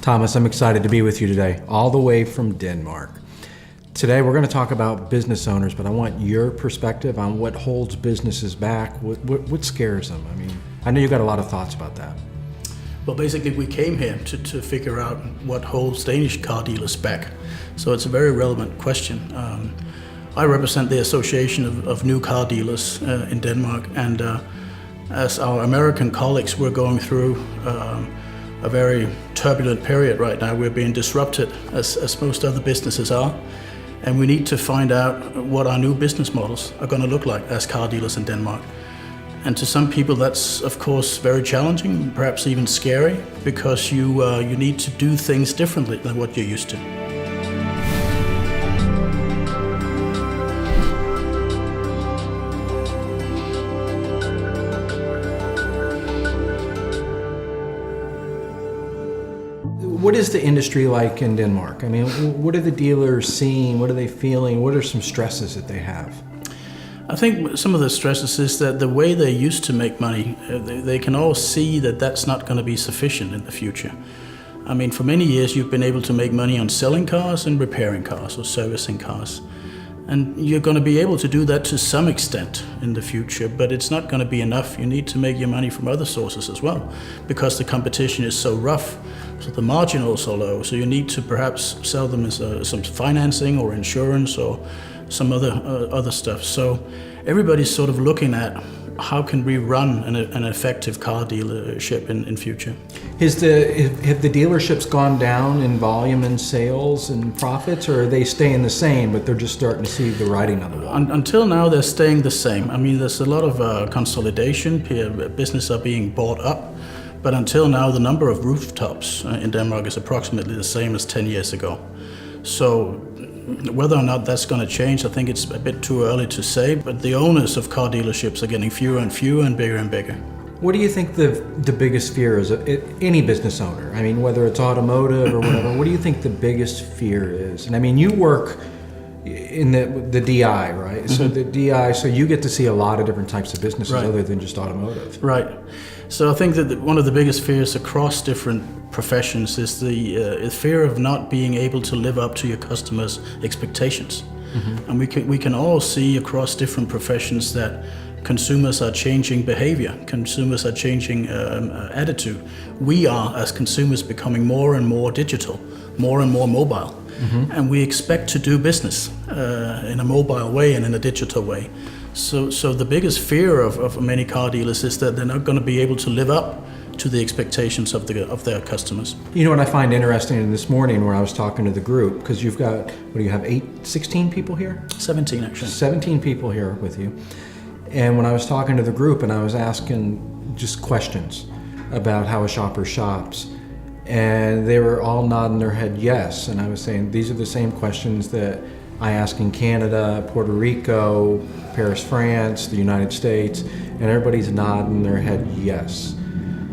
Thomas, I'm excited to be with you today, all the way from Denmark. Today we're going to talk about business owners, but I want your perspective on what holds businesses back, what scares them. I mean, I know you've got a lot of thoughts about that. Well, basically we came here to figure out what holds Danish car dealers back. So it's a very relevant question. I represent the Association of New Car Dealers in Denmark, and as our American colleagues, we're going through a very turbulent period right now. We're being disrupted as most other businesses are, and we need to find out what our new business models are going to look like as car dealers in Denmark. And to some people that's of course very challenging, perhaps even scary, because you need to do things differently than what you're used to. What is the industry like in Denmark? I mean, what are the dealers seeing? What are they feeling? What are some stresses that they have? I think some of the stresses is that the way they used to make money, they can all see that that's not going to be sufficient in the future. I mean, for many years you've been able to make money on selling cars and repairing cars or servicing cars. And you're going to be able to do that to some extent in the future, but it's not going to be enough. You need to make your money from other sources as well, because the competition is so rough, so the marginals are low. So you need to perhaps sell them as some financing or insurance or some other stuff. So everybody's sort of looking at how can we run an effective car dealership in future. Have the dealerships gone down in volume and sales and profits, or are they staying the same, but they're just starting to see the writing on the wall? Until now, they're staying the same. I mean, there's a lot of consolidation. Businesses are being bought up. But until now, the number of rooftops in Denmark is approximately the same as 10 years ago. So whether or not that's going to change, I think it's a bit too early to say, but the owners of car dealerships are getting fewer and fewer and bigger. What do you think the biggest fear is of any business owner? I mean, whether it's automotive or whatever, what do you think the biggest fear is? And I mean, you work in the DI, right? Mm-hmm. So the DI, so you get to see a lot of different types of businesses, right, other than just automotive. Right. So I think that one of the biggest fears across different professions is the fear of not being able to live up to your customers' expectations. Mm-hmm. And we can all see across different professions that consumers are changing behavior, consumers are changing attitude. We are, as consumers, becoming more and more digital, more and more mobile. Mm-hmm. And we expect to do business in a mobile way and in a digital way. So the biggest fear of many car dealers is that they're not going to be able to live up to the expectations of their customers. You know what I find interesting this morning where I was talking to the group, because you've got, what do you have, 16 people here? 17 actually. 17 people here with you. And when I was talking to the group and I was asking just questions about how a shopper shops, and they were all nodding their head yes. And I was saying, these are the same questions that I ask in Canada, Puerto Rico, Paris, France, the United States, and everybody's nodding their head yes.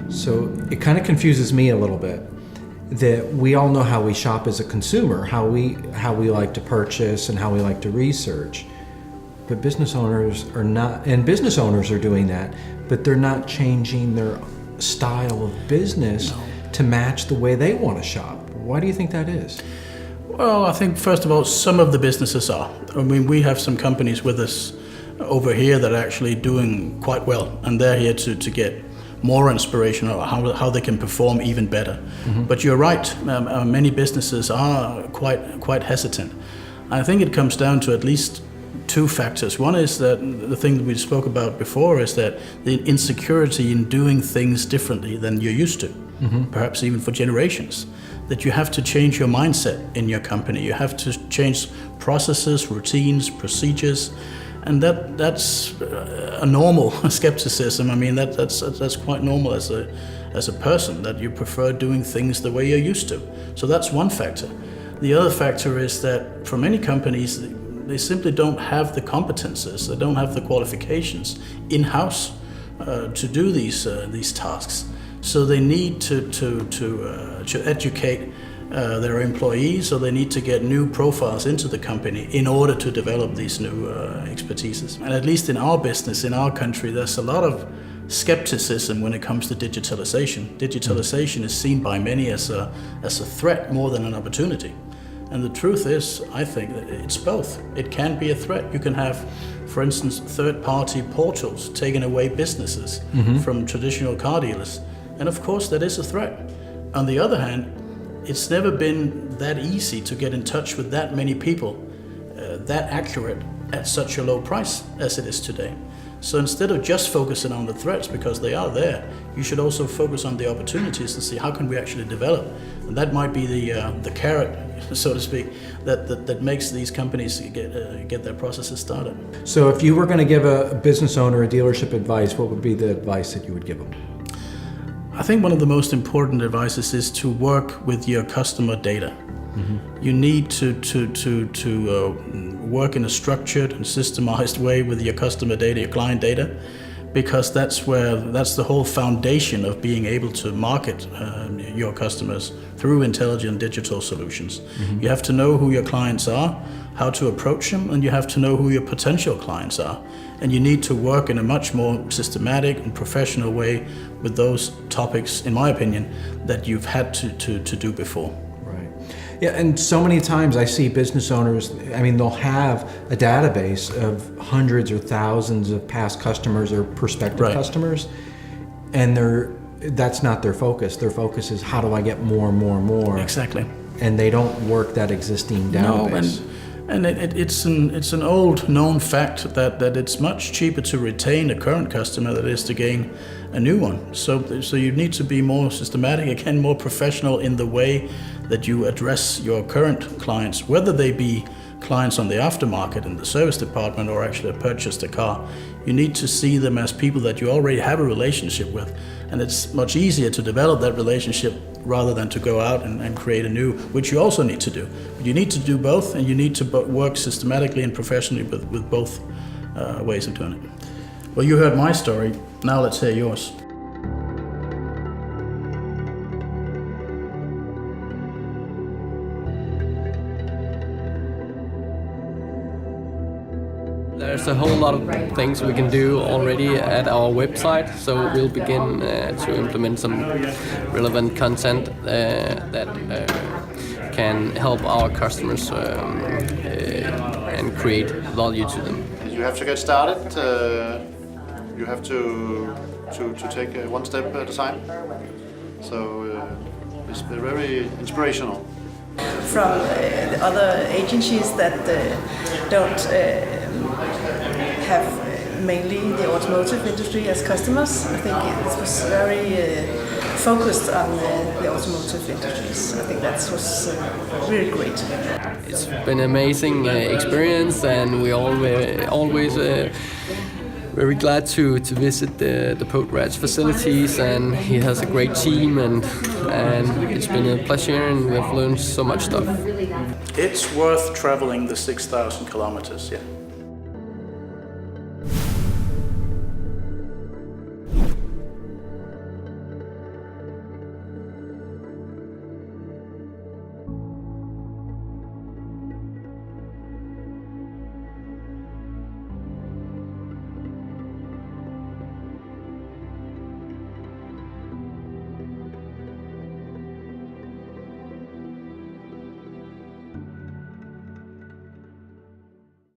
So it kind of confuses me a little bit that we all know how we shop as a consumer, how we like to purchase and how we like to research. But business owners are not, and business owners are doing that, but they're not changing their style of business to match the way they want to shop. Why do you think that is? Well, I think first of all, some of the businesses are. I mean, we have some companies with us over here that are actually doing quite well, and they're here to get more inspiration on how they can perform even better. Mm-hmm. But you're right, many businesses are quite hesitant. I think it comes down to at least two factors. One is that the thing that we spoke about before is that the insecurity in doing things differently than you're used to, mm-hmm, perhaps even for generations. That you have to change your mindset in your company. You have to change processes, routines, procedures, and that's a normal skepticism. I mean, that's quite normal as a person, that you prefer doing things the way you're used to. So that's one factor. The other factor is that for many companies, they simply don't have the competences, they don't have the qualifications in-house to do these tasks. So they need to educate their employees, so they need to get new profiles into the company in order to develop these new expertises. And at least in our business, in our country, there's a lot of skepticism when it comes to digitalization. Digitalization is seen by many as a threat more than an opportunity. And the truth is, I think that it's both. It can be a threat. You can have, for instance, third-party portals taking away businesses from traditional car dealers. And of course, that is a threat. On the other hand, it's never been that easy to get in touch with that many people, that accurate at such a low price as it is today. So instead of just focusing on the threats, because they are there, you should also focus on the opportunities and see how can we actually develop. And that might be the carrot, so to speak, that makes these companies get their processes started. So if you were going to give a business owner a dealership advice, what would be the advice that you would give them? I think one of the most important advices is to work with your customer data. You need to work in a structured and systemized way with your customer data, your client data, because that's the whole foundation of being able to market your customers through intelligent digital solutions. You have to know who your clients are, how to approach them, and you have to know who your potential clients are. And you need to work in a much more systematic and professional way with those topics, in my opinion, that you've had to do before. Yeah, and so many times I see business owners, I mean, they'll have a database of hundreds or thousands of past customers or prospective customers, and that's not their focus. Their focus is how do I get more and more and more. Exactly. And they don't work that existing database. No, and it's an old known fact that it's much cheaper to retain a current customer than it is to gain a new one. So you need to be more systematic, again, more professional in the way that you address your current clients, whether they be clients on the aftermarket in the service department or actually purchased a car. You need to see them as people that you already have a relationship with. And it's much easier to develop that relationship rather than to go out and create a new, which you also need to do. But you need to do both, and you need to work systematically and professionally with both ways of doing it. Well, you heard my story, now let's hear yours. There's a whole lot of things we can do already at our website, so we'll begin to implement some relevant content that can help our customers and create value to them. You have to get started. You have to take one step at a time. So it's very inspirational. From the other agencies that don't have mainly the automotive industry as customers. I think it was very focused on the automotive industries. I think that was really great. It's been an amazing experience, and we always very glad to visit the Potratz facilities, and he has a great team, and it's been a pleasure, and we've learned so much stuff. It's worth traveling the 6,000 kilometers, yeah.